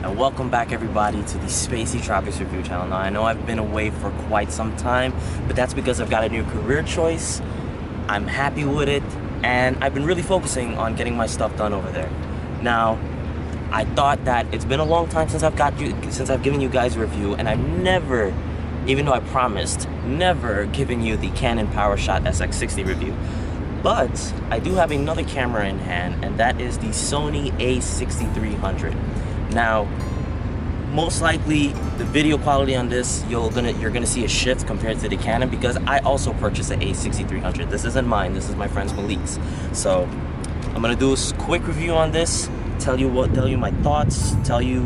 and welcome back everybody to the Spacey Tropics Review channel. Now I know I've been away for quite some time, but that's because I've got a new career choice. I'm happy with it, and I've been really focusing on getting my stuff done over there. Now, I thought that it's been a long time since I've given you guys a review, and I've never, even though I promised, never given you the Canon PowerShot SX60 review. But I do have another camera in hand, and that is the Sony A6300. Now, most likely the video quality on this, you're gonna see a shift compared to the Canon, because I also purchased an A6300. This isn't mine, this is my friend's Malik's. So I'm gonna do a quick review on this, tell you my thoughts, tell you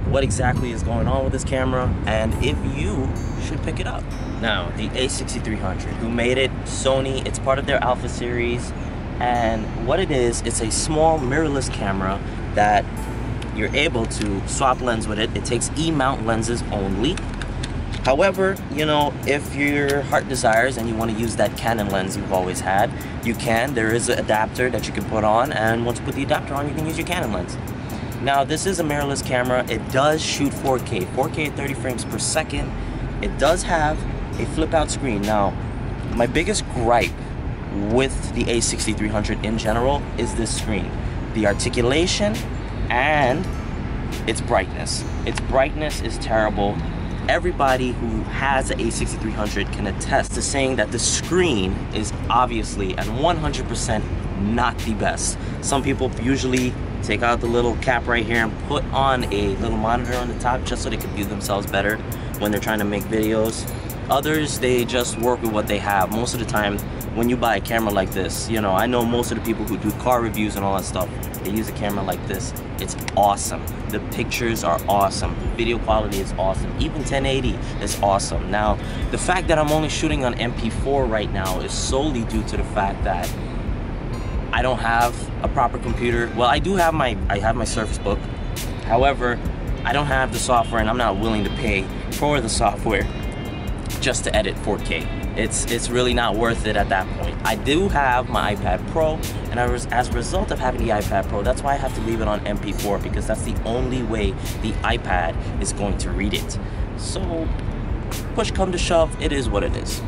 what exactly is going on with this camera, and if you should pick it up. Now, the A6300, who made it? Sony. It's part of their Alpha series, and what it is, it's a small mirrorless camera that you're able to swap lens with it. It takes E-mount lenses only. However, you know, if your heart desires and you want to use that Canon lens you've always had, you can. There is an adapter that you can put on, and once you put the adapter on, you can use your Canon lens. Now, this is a mirrorless camera. It does shoot 4K at 30 frames per second. It does have a flip out screen. Now, my biggest gripe with the A6300 in general is this screen. The articulation and its brightness. Its brightness is terrible. Everybody who has an A6300 can attest to saying that the screen is obviously and 100% not the best. Some people usually take out the little cap right here and put on a little monitor on the top just so they can view themselves better when they're trying to make videos. Others, they just work with what they have. Most of the time, when you buy a camera like this, you know, I know most of the people who do car reviews and all that stuff, they use a camera like this. It's awesome. The pictures are awesome. The video quality is awesome. Even 1080 is awesome. Now, the fact that I'm only shooting on MP4 right now is solely due to the fact that I don't have a proper computer. Well, I have my Surface Book. However, I don't have the software, and I'm not willing to pay for the software just to edit 4K. It's really not worth it at that point. I do have my iPad Pro, and as a result of having the iPad Pro, that's why I have to leave it on MP4, because that's the only way the iPad is going to read it. So, push come to shove, it is what it is.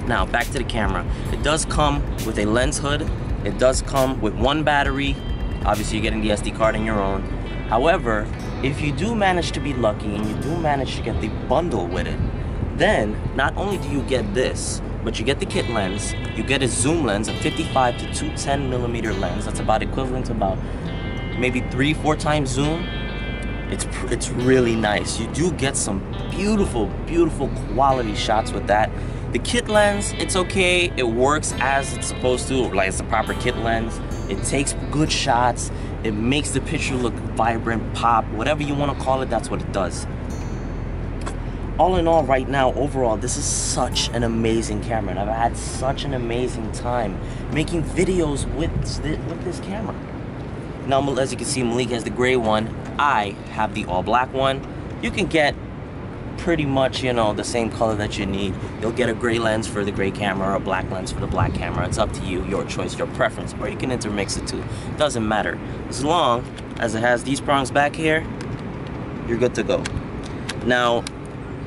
Now, back to the camera. It does come with a lens hood. It does come with one battery. Obviously, you're getting the SD card in your own. However, if you do manage to be lucky and you do manage to get the bundle with it, then not only do you get this, but you get the kit lens, you get a zoom lens, a 55 to 210mm lens. That's about equivalent to about maybe 3-4 times zoom. It's really nice. You do get some beautiful, beautiful quality shots with that. The kit lens, it's okay. It works as it's supposed to, like it's a proper kit lens. It takes good shots. It makes the picture look vibrant, pop, whatever you want to call it, that's what it does. All in all, right now, overall, this is such an amazing camera, and I've had such an amazing time making videos with this camera. Now, as you can see, Malik has the gray one. I have the all black one. You can get pretty much, you know, the same color that you need. You'll get a gray lens for the gray camera or a black lens for the black camera. It's up to you, your choice, your preference, or you can intermix it too. Doesn't matter. As long as it has these prongs back here, you're good to go. Now,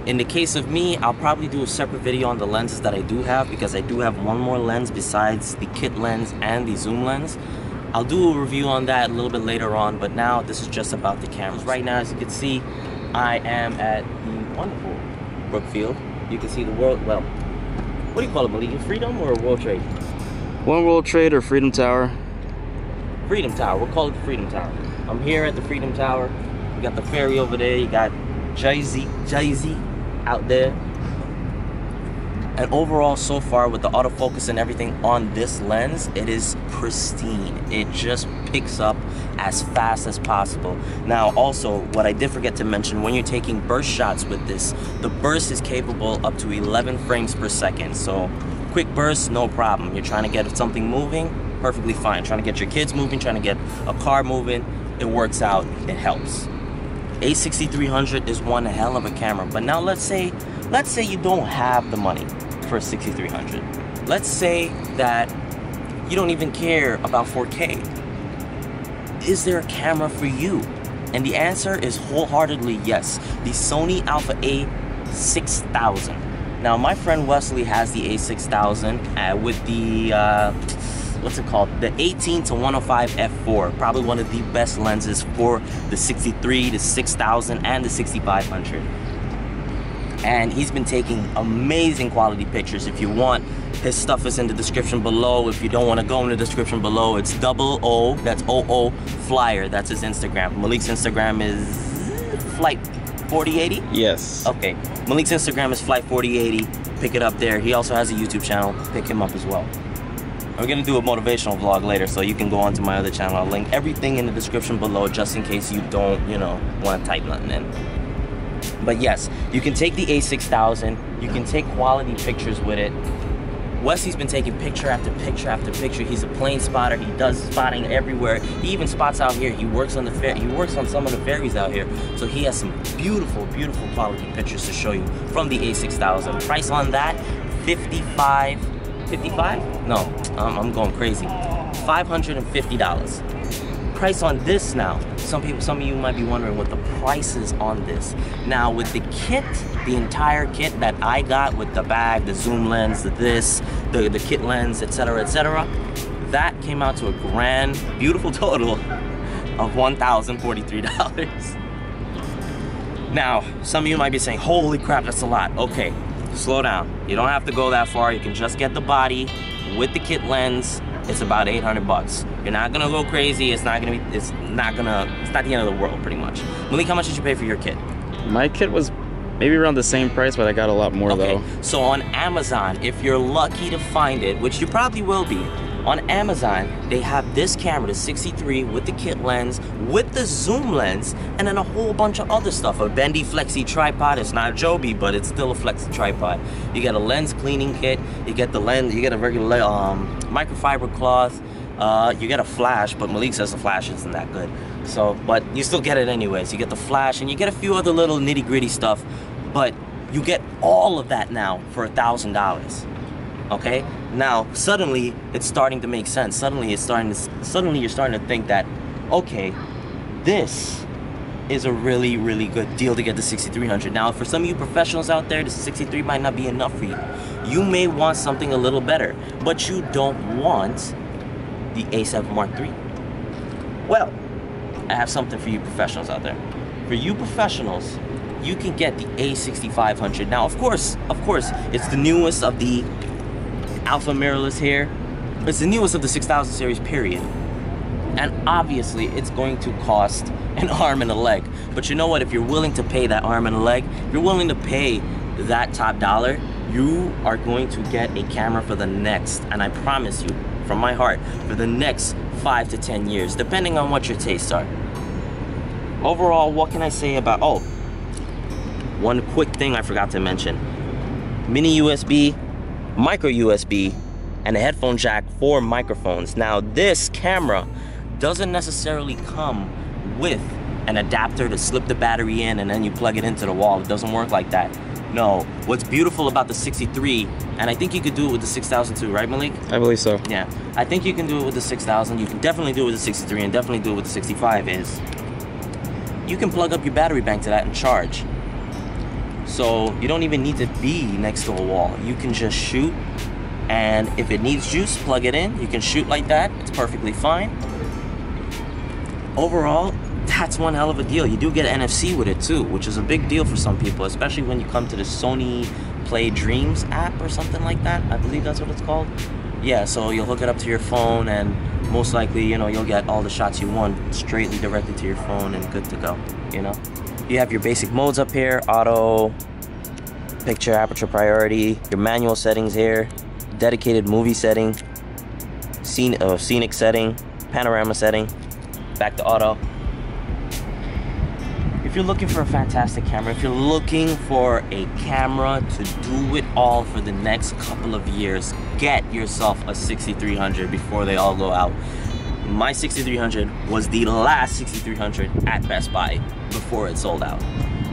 in the case of me, I'll probably do a separate video on the lenses that I do have, because I do have one more lens besides the kit lens and the zoom lens. I'll do a review on that a little bit later on, but now this is just about the cameras. Right now, as you can see, I am at the wonderful Brookfield. You can see the world, well, what do you call it, Malik? Freedom or World Trade? One World Trade or Freedom Tower? Freedom Tower, we'll call it the Freedom Tower. I'm here at the Freedom Tower. You got the ferry over there, you got Jay-Z out there. And overall, so far, with the autofocus and everything on this lens, it is pristine. It just picks up as fast as possible. Now, also, what I did forget to mention, when you're taking burst shots with this, the burst is capable up to 11 frames per second. So, quick burst, no problem. You're trying to get something moving, perfectly fine. Trying to get your kids moving, trying to get a car moving, it works out, it helps. A6300 is one hell of a camera, but now let's say you don't have the money for a 6300. Let's say that you don't even care about 4K. Is there a camera for you? And the answer is wholeheartedly yes. The Sony Alpha A6000. Now, my friend Wesley has the A6000 with the, what's it called? The 18-105 f4. Probably one of the best lenses for the 63, the 6000, and the 6500. And he's been taking amazing quality pictures. If you want, his stuff is in the description below. If you don't want to go in the description below, it's O, that's OO Flyer. That's his Instagram. Malik's Instagram is Flight 4080? Yes. Okay. Malik's Instagram is Flight 4080. Pick it up there. He also has a YouTube channel. Pick him up as well. We're gonna do a motivational vlog later, so you can go onto my other channel. I'll link everything in the description below, just in case you don't, you know, want to type nothing in. But yes, you can take the A6000. You can take quality pictures with it. Wesley's been taking picture after picture after picture. He's a plane spotter. He does spotting everywhere. He even spots out here. He works on the he works on some of the ferries out here. So he has some beautiful, beautiful quality pictures to show you from the A6000. Price on that, $55. No, I'm going crazy. $550. Price on this now. Some of you might be wondering what the price is on this. Now with the kit, the entire kit that I got with the bag, the zoom lens, the kit lens, etc., that came out to a grand, beautiful total of $1,043. Now, some of you might be saying, holy crap, that's a lot. Okay, slow down. You don't have to go that far. You can just get the body with the kit lens. It's about 800 bucks. You're not gonna go crazy. It's not the end of the world, pretty much. Malik, how much did you pay for your kit? My kit was maybe around the same price, but I got a lot more though. So on Amazon, if you're lucky to find it, which you probably will be, on Amazon, they have this camera, the 63 with the kit lens, with the zoom lens, and then a whole bunch of other stuff. A bendy flexi tripod. It's not a Joby, but it's still a flexi tripod. You get a lens cleaning kit. You get the lens. You get a regular microfiber cloth. You get a flash, but Malik says the flash isn't that good. So, but you still get it anyways. You get the flash, and you get a few other little nitty-gritty stuff, but you get all of that now for $1,000. Okay? Now, suddenly it's starting to make sense. Suddenly you're starting to think that, okay, this is a really, really good deal to get the 6300. Now, for some of you professionals out there, the 63 might not be enough for you. You may want something a little better, but you don't want the A7 Mark III. Well, I have something for you professionals out there. For you professionals, you can get the A6500. Now, of course, it's the newest of the Alpha mirrorless here. It's the newest of the 6000 series, period. And obviously, it's going to cost an arm and a leg. But you know what? If you're willing to pay that arm and a leg, if you're willing to pay that top dollar, you are going to get a camera for the next, and I promise you, from my heart, for the next 5 to 10 years, depending on what your tastes are. Overall, what can I say about, oh, one quick thing I forgot to mention. Mini USB, micro USB, and a headphone jack for microphones. Now, this camera doesn't necessarily come with an adapter to slip the battery in and then you plug it into the wall. It doesn't work like that. No, what's beautiful about the 63, and I think you could do it with the 6000 too, right, Malik? I believe so. Yeah, I think you can do it with the 6000. You can definitely do it with the 63 and definitely do it with the 65 is you can plug up your battery bank to that and charge. So you don't even need to be next to a wall. You can just shoot, and if it needs juice, plug it in. You can shoot like that. It's perfectly fine. Overall, that's one hell of a deal. You do get NFC with it too, which is a big deal for some people, especially when you come to the Sony Play Dreams app or something like that. I believe that's what it's called. Yeah, so you'll hook it up to your phone, and most likely, you know, you'll get all the shots you want straightly directly to your phone and good to go, you know? You have your basic modes up here: auto, picture, aperture priority, your manual settings here, dedicated movie setting, scenic setting, panorama setting, back to auto. If you're looking for a fantastic camera, if you're looking for a camera to do it all for the next couple of years, get yourself a 6300 before they all go out. My 6300 was the last 6300 at Best Buy before it sold out.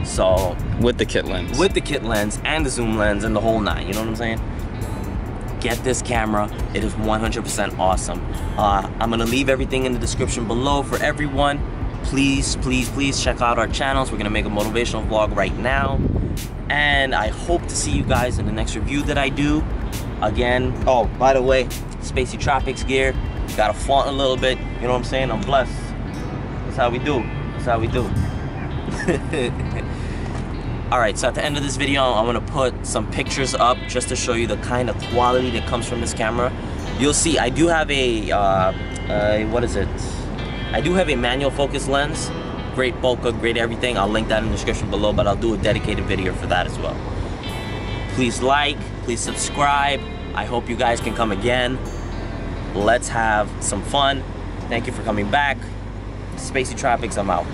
So with the kit lens. With the kit lens and the zoom lens and the whole nine, you know what I'm saying? Get this camera. It is 100% awesome. I'm gonna leave everything in the description below for everyone. please, please, please check out our channels. We're gonna make a motivational vlog right now. And I hope to see you guys in the next review that I do. Again, oh, by the way, Spacey Tropics gear. Gotta flaunt a little bit, you know what I'm saying? I'm blessed. That's how we do. That's how we do. Alright, so at the end of this video, I'm gonna put some pictures up just to show you the kind of quality that comes from this camera. You'll see, I do have a, what is it? I do have a manual focus lens. Great bokeh, great everything. I'll link that in the description below, but I'll do a dedicated video for that as well. Please like, please subscribe. I hope you guys can come again. Let's have some fun. Thank you for coming back. Spacey Tropics, I'm out.